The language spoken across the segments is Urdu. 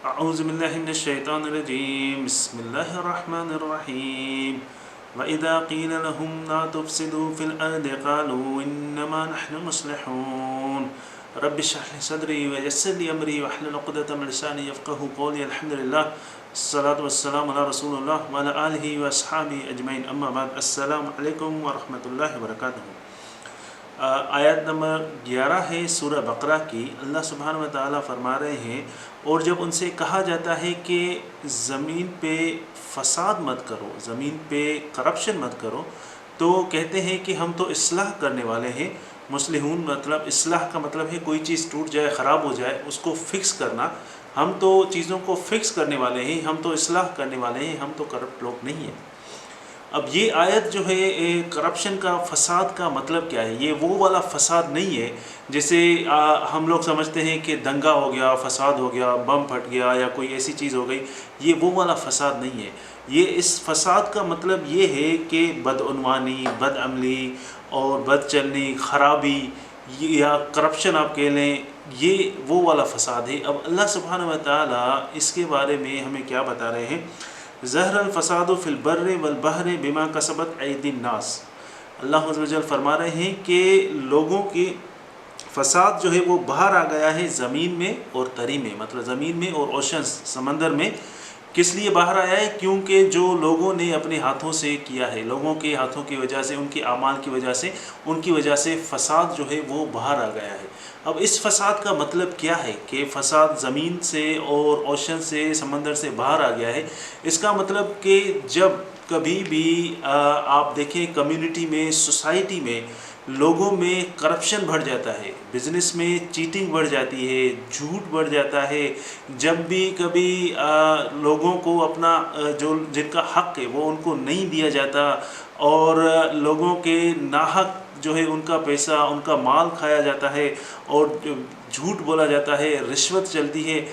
اعوذ باللہ من الشیطان الرجیم بسم اللہ الرحمن الرحیم وَإِذَا قِيلَ لَهُمْ لَا تُفْسِدُوا فِي الْأَرْضِ قَالُوا إِنَّمَا نَحْنُ مُصْلِحُونَ رَبِّ اشْرَحْ لِي صَدْرِي وَيَسِّرْ لِي أَمْرِي وَاحْلُلْ عُقْدَةً مِنْ لِسَانِي يَفْقَهُوا قَوْلِي الحمد للہ الصلاۃ والسلام علی رسول اللہ وعلی آلہ وأصحابہ اجمعین اما بعد السلام علیکم ورحمۃ اللہ وبرکاتہ۔ آیت نمبر 11 ہے سورہ بقرہ کی۔ اللہ سبحانہ و تعالیٰ فرما رہے ہیں اور جب ان سے کہا جاتا ہے کہ زمین پہ فساد مت کرو، زمین پہ کرپشن مت کرو، تو کہتے ہیں کہ ہم تو اصلاح کرنے والے ہیں۔ مصلحون مطلب اصلاح کا مطلب ہے کوئی چیز ٹوٹ جائے، خراب ہو جائے، اس کو فکس کرنا۔ ہم تو چیزوں کو فکس کرنے والے ہیں، ہم تو اصلاح کرنے والے ہیں، ہم تو کرپٹ لوگ نہیں ہیں۔ اب یہ آیت جو ہے کرپشن کا، فساد کا مطلب کیا ہے؟ یہ وہ والا فساد نہیں ہے جیسے ہم لوگ سمجھتے ہیں کہ دنگا ہو گیا، فساد ہو گیا، بم پھٹ گیا یا کوئی ایسی چیز ہو گئی۔ یہ وہ والا فساد نہیں ہے۔ یہ اس فساد کا مطلب یہ ہے کہ بدعنوانی، بد عملی اور بد چلنی، خرابی یا کرپشن آپ کہہ لیں، یہ وہ والا فساد ہے۔ اب اللہ سبحانہ و تعالیٰ اس کے بارے میں ہمیں کیا بتا رہے ہیں؟ ظہر الفساد فی البر والبحر بما کسبت ایدی الناس۔ اللہ عز و جل فرما رہے ہیں کہ لوگوں کی فساد جو ہے وہ باہر آ گیا ہے زمین میں اور تری میں، مطلب زمین میں اور اوشنز، سمندر میں۔ کس لیے باہر آیا ہے؟ کیونکہ جو لوگوں نے اپنے ہاتھوں سے کیا ہے، لوگوں کے ہاتھوں کی وجہ سے، ان کے اعمال کی وجہ سے، ان کی وجہ سے فساد جو ہے وہ باہر آ گیا ہے۔ اب اس فساد کا مطلب کیا ہے کہ فساد زمین سے اور اوشن سے، سمندر سے باہر آ گیا ہے؟ اس کا مطلب کہ جب کبھی بھی آپ دیکھیں کمیونٹی میں، سوسائٹی میں لوگوں میں کرپشن بڑھ جاتا ہے، بزنس میں چیٹنگ بڑھ جاتی ہے، جھوٹ بڑھ جاتا ہے، جب بھی کبھی لوگوں کو اپنا جو جن کا حق ہے وہ ان کو نہیں دیا جاتا اور لوگوں کے ناحق جو ہے ان کا پیسہ، ان کا مال کھایا جاتا ہے اور جھوٹ بولا جاتا ہے، رشوت چلتی ہے،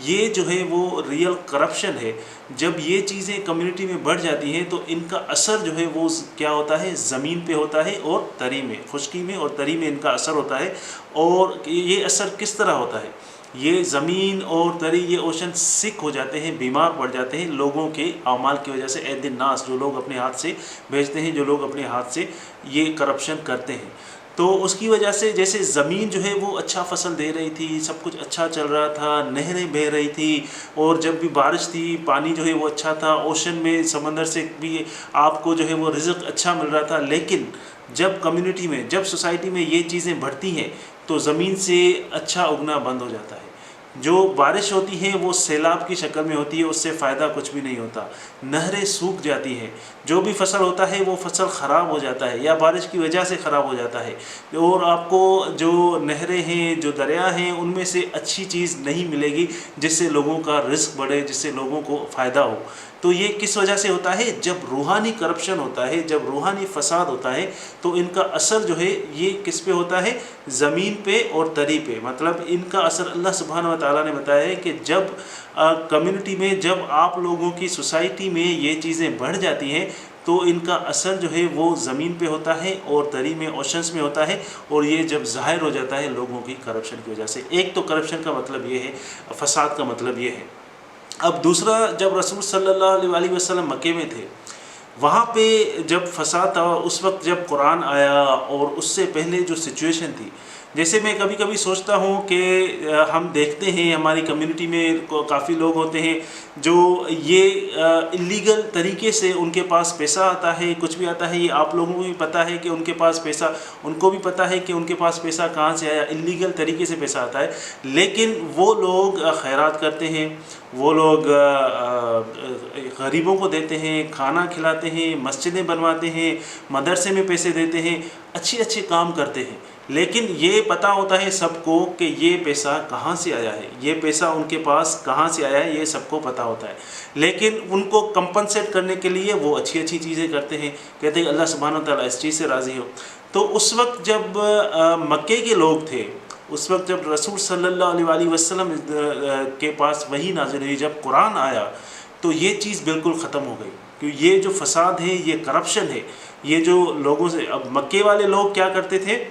یہ جو ہے وہ ریئل کرپشن ہے۔ جب یہ چیزیں کمیونٹی میں بڑھ جاتی ہیں تو ان کا اثر جو ہے وہ کیا ہوتا ہے؟ زمین پہ ہوتا ہے اور تری میں، خشکی میں اور تری میں ان کا اثر ہوتا ہے۔ اور یہ اثر کس طرح ہوتا ہے؟ یہ زمین اور تری، یہ اوشن سک ہو جاتے ہیں، بیمار پڑ جاتے ہیں لوگوں کے اعمال کی وجہ سے، عید الناس، جو لوگ اپنے ہاتھ سے بھیجتے ہیں، جو لوگ اپنے ہاتھ سے یہ کرپشن کرتے ہیں۔ تو اس کی وجہ سے جیسے زمین جو ہے وہ اچھا فصل دے رہی تھی، سب کچھ اچھا چل رہا تھا، نہریں بہہ رہی تھی اور جب بھی بارش تھی پانی جو ہے وہ اچھا تھا، اوشن میں، سمندر سے بھی آپ کو جو ہے وہ رزق اچھا مل رہا تھا۔ لیکن جب کمیونٹی میں، جب سوسائٹی میں یہ چیزیں بڑھتی ہیں تو زمین سے اچھا اگنا بند ہو جاتا ہے۔ جو بارش ہوتی ہے وہ سیلاب کی شکل میں ہوتی ہے، اس سے فائدہ کچھ بھی نہیں ہوتا، نہریں سوکھ جاتی ہیں، جو بھی فصل ہوتا ہے وہ فصل خراب ہو جاتا ہے یا بارش کی وجہ سے خراب ہو جاتا ہے، اور آپ کو جو نہریں ہیں، جو دریا ہیں، ان میں سے اچھی چیز نہیں ملے گی جس سے لوگوں کا رزق بڑھے، جس سے لوگوں کو فائدہ ہو۔ تو یہ کس وجہ سے ہوتا ہے؟ جب روحانی کرپشن ہوتا ہے، جب روحانی فساد ہوتا ہے تو ان کا اثر جو ہے یہ کس پہ ہوتا ہے؟ زمین پہ اور تری پہ۔ مطلب ان کا اثر اللہ سبحانہ و تعالیٰ نے بتایا ہے کہ جب کمیونٹی میں، جب آپ لوگوں کی سوسائٹی میں یہ چیزیں بڑھ جاتی ہیں تو ان کا اثر جو ہے وہ زمین پہ ہوتا ہے اور تری میں، اوشنس میں ہوتا ہے، اور یہ جب ظاہر ہو جاتا ہے لوگوں کی کرپشن کی وجہ سے۔ ایک تو کرپشن کا مطلب یہ ہے، فساد کا مطلب یہ ہے۔ اب دوسرا، جب رسول صلی اللہ علیہ وسلم مکے میں تھے، وہاں پہ جب فساد تھا، اس وقت جب قرآن آیا اور اس سے پہلے جو سچویشن تھی، جیسے میں کبھی کبھی سوچتا ہوں کہ ہم دیکھتے ہیں ہماری کمیونٹی میں کافی لوگ ہوتے ہیں جو یہ اللیگل طریقے سے ان کے پاس پیسہ آتا ہے، کچھ بھی آتا ہے، یہ آپ لوگوں کو بھی پتہ ہے کہ ان کے پاس پیسہ، ان کو بھی پتہ ہے کہ ان کے پاس پیسہ کہاں سے آیا، اللیگل طریقے سے پیسہ آتا ہے، لیکن وہ لوگ خیرات کرتے ہیں، وہ لوگ غریبوں کو دیتے ہیں، کھانا کھلاتے ہیں، مسجدیں بنواتے ہیں، مدرسے میں پیسے دیتے ہیں، اچھے کام کرتے ہیں، لیکن یہ پتہ ہوتا ہے سب کو کہ یہ پیسہ کہاں سے آیا ہے، یہ پیسہ ان کے پاس کہاں سے آیا ہے، یہ سب کو پتہ ہوتا ہے، لیکن ان کو کمپنسیٹ کرنے کے لیے وہ اچھی چیزیں کرتے ہیں، کہتے ہیں اللہ سبحانہ و تعالیٰ اس چیز سے راضی ہو۔ تو اس وقت جب مکے کے لوگ تھے، اس وقت جب رسول صلی اللہ علیہ وسلم کے پاس وحی نازل ہوئی، جب قرآن آیا، تو یہ چیز بالکل ختم ہو گئی، کیونکہ یہ جو فساد ہے، یہ کرپشن ہے، یہ جو لوگوں سے، اب مکے والے لوگ کیا کرتے تھے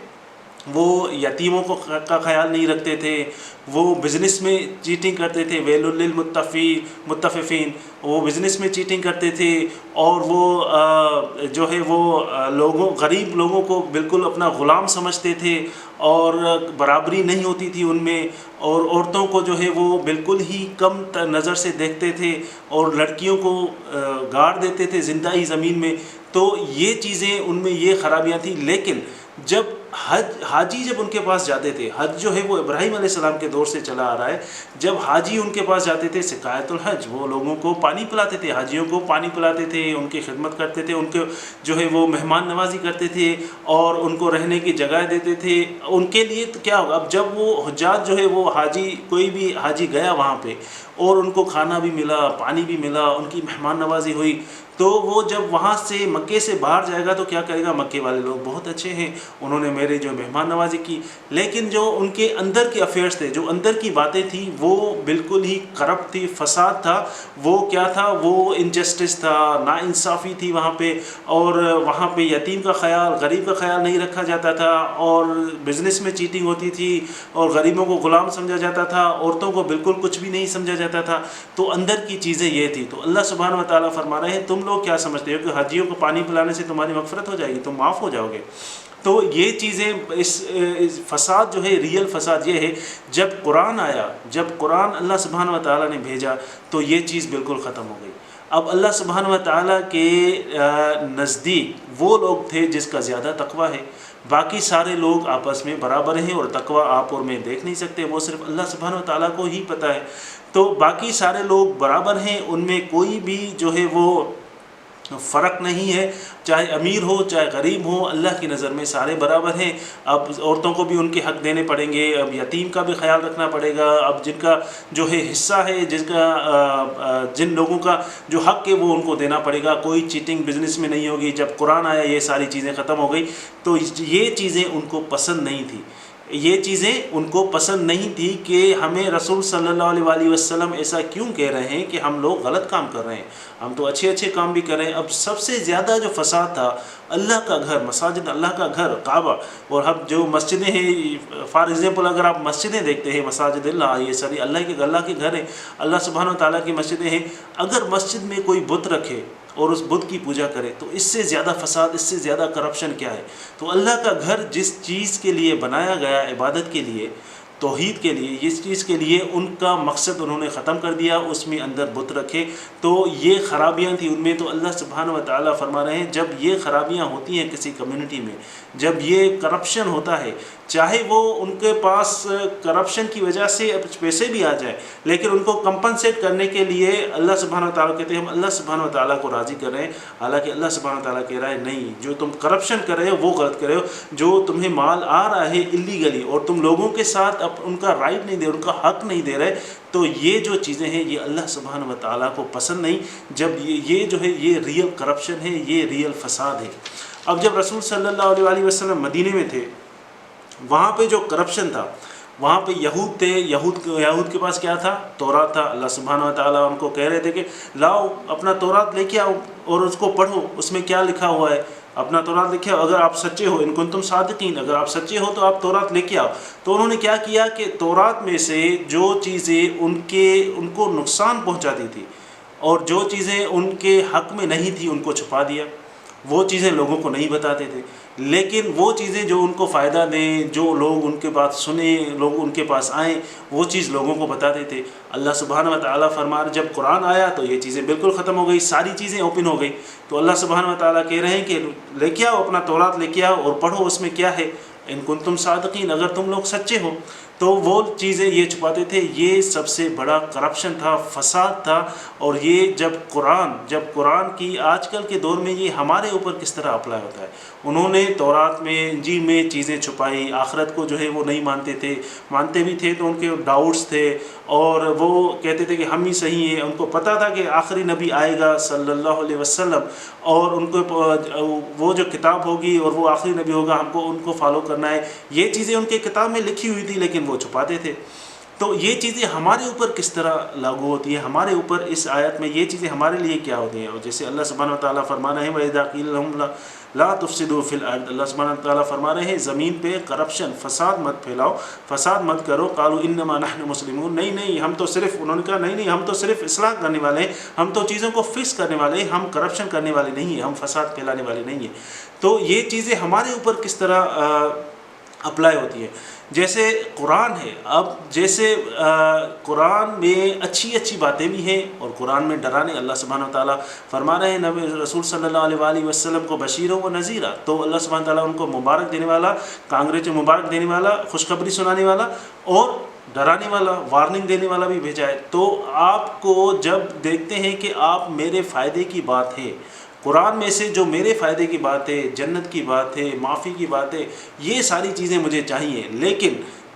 وہ یتیموں کا خیال نہیں رکھتے تھے، وہ بزنس میں چیٹنگ کرتے تھے، ویل للمطففین، وہ بزنس میں چیٹنگ کرتے تھے، اور وہ جو ہے وہ غریب لوگوں کو بالکل اپنا غلام سمجھتے تھے، اور برابری نہیں ہوتی تھی ان میں، اور عورتوں کو جو ہے وہ بالکل ہی کم نظر سے دیکھتے تھے، اور لڑکیوں کو گاڑ دیتے تھے زندہ ہی زمین میں۔ تو یہ چیزیں ان میں یہ خرابیاں تھیں۔ لیکن جب حاجی جب ان کے پاس جاتے تھے، حج جو ہے وہ ابراہیم علیہ السلام کے دور سے چلا آ رہا ہے، جب حاجی ان کے پاس جاتے تھے سقایت الحج، وہ لوگوں کو پانی پلاتے تھے، حاجیوں کو پانی پلاتے تھے، ان کی خدمت کرتے تھے، ان کے جو ہے وہ مہمان نوازی کرتے تھے، اور ان کو رہنے کی جگہ دیتے تھے۔ ان کے لیے تو کیا ہوگا، اب جب وہ حجاج جو ہے وہ حاجی، کوئی بھی حاجی گیا وہاں پہ اور ان کو کھانا بھی ملا، پانی بھی ملا، ان کی مہمان نوازی ہوئی، تو وہ جب وہاں سے مکے سے باہر جائے گا تو کیا کہے گا، مکے والے لوگ بہت اچھے ہیں، انہوں نے میرے جو مہمان نوازی کی۔ لیکن جو ان کے اندر کے افیئرس تھے، جو اندر کی باتیں تھیں، وہ بالکل ہی کرپٹ تھی، فساد تھا۔ وہ کیا تھا، وہ انجسٹس تھا، ناانصافی تھی وہاں پہ، اور وہاں پہ یتیم کا خیال، غریب کا خیال نہیں رکھا جاتا تھا، اور بزنس میں چیٹنگ ہوتی تھی، اور غریبوں کو غلام سمجھا جاتا تھا، عورتوں کو بالکل کچھ بھی نہیں سمجھا جاتا تھا۔ تو اندر کی چیزیں یہ تھی۔ تو اللہ سبحانہ و تعالیٰ فرما رہے ہیں، تم لوگ کیا سمجھتے ہو کہ حاجیوں کو پانی پلانے سے تمہاری مغفرت ہو جائے گی، تم معاف ہو جاؤ گے؟ تو یہ چیزیں، اس فساد جو ہے، ریئل فساد یہ ہے، جب قرآن آیا، جب قرآن اللہ سبحانہ و تعالیٰ نے بھیجا تو یہ چیز بالکل ختم ہو گئی۔ اب اللہ سبحانہ و تعالیٰ کے نزدیک وہ لوگ تھے جس کا زیادہ تقویٰ ہے، باقی سارے لوگ آپس میں برابر ہیں، اور تقویٰ آپ اور میں دیکھ نہیں سکتے، وہ صرف اللہ سبحانہ و تعالیٰ کو ہی پتہ ہے۔ تو باقی سارے لوگ برابر ہیں، ان میں کوئی بھی جو ہے وہ فرق نہیں ہے، چاہے امیر ہو چاہے غریب ہو، اللہ کی نظر میں سارے برابر ہیں۔ اب عورتوں کو بھی ان کے حق دینے پڑیں گے، اب یتیم کا بھی خیال رکھنا پڑے گا، اب جن کا جو ہے حصہ ہے، جن لوگوں کا جو حق ہے وہ ان کو دینا پڑے گا، کوئی چیٹنگ بزنس میں نہیں ہوگی۔ جب قرآن آیا یہ ساری چیزیں ختم ہو گئی، تو یہ چیزیں ان کو پسند نہیں تھی، یہ چیزیں ان کو پسند نہیں تھی کہ ہمیں رسول صلی اللہ علیہ وسلم ایسا کیوں کہہ رہے ہیں کہ ہم لوگ غلط کام کر رہے ہیں، ہم تو اچھے اچھے کام بھی کر رہے ہیں۔ اب سب سے زیادہ جو فساد تھا، اللہ کا گھر، مساجد، اللہ کا گھر کعبہ، اور اب جو مسجدیں ہیں، فار ایگزامپل اگر آپ مسجدیں دیکھتے ہیں، مساجد اللہ، یہ ساری اللہ کے گھر ہیں، اللہ سبحانہ و تعالیٰ کی مسجدیں ہیں۔ اگر مسجد میں کوئی بت رکھے اور اس بت کی پوجا کرے تو اس سے زیادہ فساد، اس سے زیادہ کرپشن کیا ہے؟ تو اللہ کا گھر جس چیز کے لیے بنایا گیا، عبادت کے لیے، توحید کے لیے، اس چیز کے لیے ان کا مقصد انہوں نے ختم کر دیا، اس میں اندر بت رکھے، تو یہ خرابیاں تھیں ان میں۔ تو اللہ سبحانہ و تعالیٰ فرما رہے ہیں، جب یہ خرابیاں ہوتی ہیں کسی کمیونٹی میں، جب یہ کرپشن ہوتا ہے، چاہے وہ ان کے پاس کرپشن کی وجہ سے پیسے بھی آ جائیں، لیکن ان کو کمپنسیٹ کرنے کے لیے اللہ سبحانہ و تعالیٰ کہتے ہیں ہم اللہ سبحانہ و تعالیٰ کو راضی کر رہے ہیں، حالانکہ اللہ سبحانہ و تعالیٰ کہہ رہا ہے نہیں، جو تم کرپشن کر رہے ہو وہ غلط کر رہے ہو، جو تمہیں مال آ رہا ہے اللیگلی اور تم لوگوں کے ساتھ ان کا رائٹ نہیں دے رہے، ان کا حق نہیں دے رہے، تو یہ جو چیزیں ہیں یہ اللہ سبحانہ و تعالیٰ کو پسند نہیں۔ جب یہ جو ہے یہ ریئل کرپشن ہے، یہ ریئل فساد ہے۔ اب جب رسول صلی اللہ علیہ وسلم مدینے میں تھے، وہاں پہ جو کرپشن تھا، وہاں پہ یہود تھے، یہود کے پاس کیا تھا؟ تورات تھا۔ اللہ سبحانہ و تعالیٰ ان کو کہہ رہے تھے کہ لاؤ اپنا تورات لے کے آؤ اور اس کو پڑھو، اس میں کیا لکھا ہوا ہے، اپنا تورات لکھے آؤ، اگر آپ سچے ہو، ان کنتم صادقین، اگر آپ سچے ہو تو آپ تورات لے کے آؤ۔ تو انہوں نے کیا کیا کہ تورات میں سے جو چیزیں ان کو نقصان پہنچاتی تھی اور جو چیزیں ان کے حق میں نہیں تھی ان کو چھپا دیا، وہ چیزیں لوگوں کو نہیں بتاتے تھے، لیکن وہ چیزیں جو ان کو فائدہ دیں، جو لوگ ان کے بات سنیں، لوگ ان کے پاس آئیں، وہ چیز لوگوں کو بتاتے تھے۔ اللہ سبحانہ و تعالیٰ فرما رہے جب قرآن آیا تو یہ چیزیں بالکل ختم ہو گئی، ساری چیزیں اوپن ہو گئی۔ تو اللہ سبحانہ و تعالیٰ کہہ رہے ہیں کہ لے کے آؤ اپنا تورات، لے کے آؤ اور پڑھو اس میں کیا ہے، ان کنتم صادقین، اگر تم لوگ سچے ہو۔ تو وہ چیزیں یہ چھپاتے تھے، یہ سب سے بڑا کرپشن تھا، فساد تھا۔ اور یہ جب قرآن کی آج کل کے دور میں یہ ہمارے اوپر کس طرح اپلائی ہوتا ہے، انہوں نے تورات میں، انجیل میں چیزیں چھپائی، آخرت کو جو ہے وہ نہیں مانتے تھے، مانتے بھی تھے تو ان کے ڈاؤٹس تھے، اور وہ کہتے تھے کہ ہم ہی صحیح ہیں۔ ان کو پتہ تھا کہ آخری نبی آئے گا صلی اللہ علیہ وسلم، اور ان کو وہ جو کتاب ہوگی اور وہ آخری نبی ہوگا، ہم کو ان کو فالو کرنا ہے، یہ چیزیں ان کے کتاب میں لکھی ہوئی تھی لیکن وہ چھپاتے تھے۔ تو یہ چیزیں ہمارے اوپر کس طرح لاگو ہوتی ہیں، ہمارے اوپر اس آیت میں یہ چیزیں ہمارے لیے کیا ہوتی ہیں؟ اور جیسے اللہ سبحانہ و تعالیٰ فرمانا ہے وَإِذَا قِيلَ لَهُمْ لا تفسدوا فی الارض، اللہ سبحانہ تعالیٰ فرما رہے ہیں زمین پہ کرپشن، فساد مت پھیلاؤ، فساد مت کرو۔ قالوا انما نحن مسلمون، نہیں ہم تو صرف، انہوں نے کہا نہیں ہم تو صرف اصلاح کرنے والے ہیں، ہم تو چیزوں کو فکس کرنے والے ہیں، ہم کرپشن کرنے والے نہیں ہیں، ہم فساد پھیلانے والے نہیں ہیں۔ تو یہ چیزیں ہمارے اوپر کس طرح اپلائی ہوتی ہے؟ جیسے قرآن ہے، اب جیسے قرآن میں اچھی باتیں بھی ہیں اور قرآن میں ڈرانے، اللہ سبحانہ وتعالیٰ فرما رہے ہیں نبی رسول صلی اللہ علیہ وآلہ وسلم کو بشیر و نذیرہ، تو اللہ سبحانہ وتعالیٰ ان کو مبارک دینے والا، کانگریچ مبارک دینے والا، خوشخبری سنانے والا اور ڈرانے والا، وارننگ دینے والا بھی بھیجا ہے۔ تو آپ کو جب دیکھتے ہیں کہ آپ میرے فائدے کی بات ہے، قرآن میں سے جو میرے فائدے کی بات ہے، جنت کی بات ہے، معافی کی بات ہے، یہ ساری چیزیں مجھے چاہیے، لیکن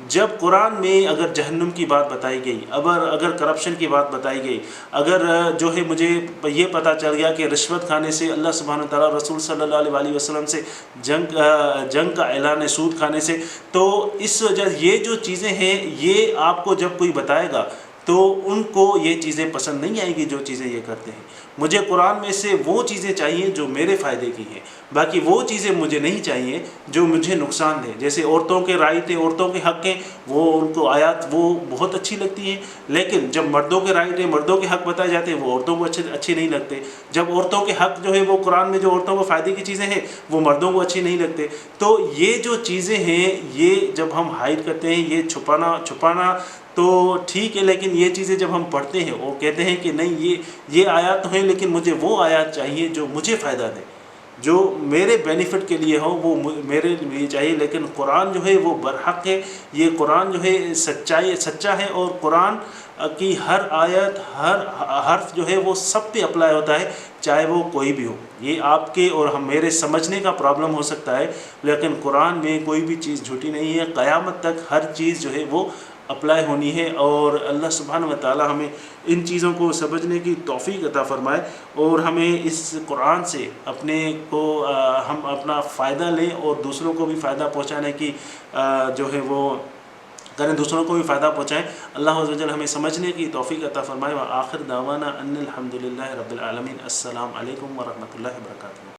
جب قرآن میں اگر جہنم کی بات بتائی گئی، اگر کرپشن کی بات بتائی گئی، اگر جو ہے مجھے یہ پتہ چل گیا کہ رشوت کھانے سے اللہ سبحانہ وتعالیٰ رسول صلی اللہ علیہ وآلہ وسلم سے جنگ کا اعلان ہے، سود کھانے سے، تو اس وجہ یہ جو چیزیں ہیں یہ آپ کو جب کوئی بتائے گا تو ان کو یہ چیزیں پسند نہیں آئیں گی جو چیزیں یہ کرتے ہیں۔ مجھے قرآن میں سے وہ چیزیں چاہیے جو میرے فائدے کی ہیں، باقی وہ چیزیں مجھے نہیں چاہیے جو مجھے نقصان دیں۔ جیسے عورتوں کے رائٹ ہیں، عورتوں کے حق ہیں، وہ ان کو آیات وہ بہت اچھی لگتی ہیں، لیکن جب مردوں کے رائٹ ہیں، مردوں کے حق بتائے جاتے ہیں، وہ عورتوں کو اچھے نہیں لگتے۔ جب عورتوں کے حق جو ہے وہ قرآن میں جو عورتوں کو فائدے کی چیزیں ہیں وہ مردوں کو اچھی نہیں لگتے۔ تو یہ جو چیزیں ہیں یہ جب ہم ہائڈ کرتے ہیں، یہ چھپانا تو ٹھیک ہے، لیکن یہ چیزیں جب ہم پڑھتے ہیں وہ کہتے ہیں کہ نہیں یہ آیات تو ہیں لیکن مجھے وہ آیات چاہیے جو مجھے فائدہ دے، جو میرے بینیفٹ کے لیے ہو، وہ میرے لیے چاہیے۔ لیکن قرآن جو ہے وہ برحق ہے، یہ قرآن جو ہے سچا ہے، اور قرآن کی ہر آیت، ہر حرف جو ہے وہ سب پہ اپلائی ہوتا ہے، چاہے وہ کوئی بھی ہو۔ یہ آپ کے اور میرے سمجھنے کا پرابلم ہو سکتا ہے، لیکن قرآن میں کوئی بھی چیز جھوٹی نہیں ہے، قیامت تک ہر چیز جو ہے وہ اپلائی ہونی ہے۔ اور اللہ سبحانہ وتعالی ہمیں ان چیزوں کو سمجھنے کی توفیق عطا فرمائے، اور ہمیں اس قرآن سے ہم اپنا فائدہ لیں اور دوسروں کو بھی فائدہ پہنچانے کی جو ہے وہ کریں، دوسروں کو بھی فائدہ پہنچائیں۔ اللہ عز و جل ہمیں سمجھنے کی توفیق عطا فرمائے۔ وآخر دعوانا ان الحمدللہ رب العالمین۔ السلام علیکم ورحمۃ اللہ وبرکاتہ۔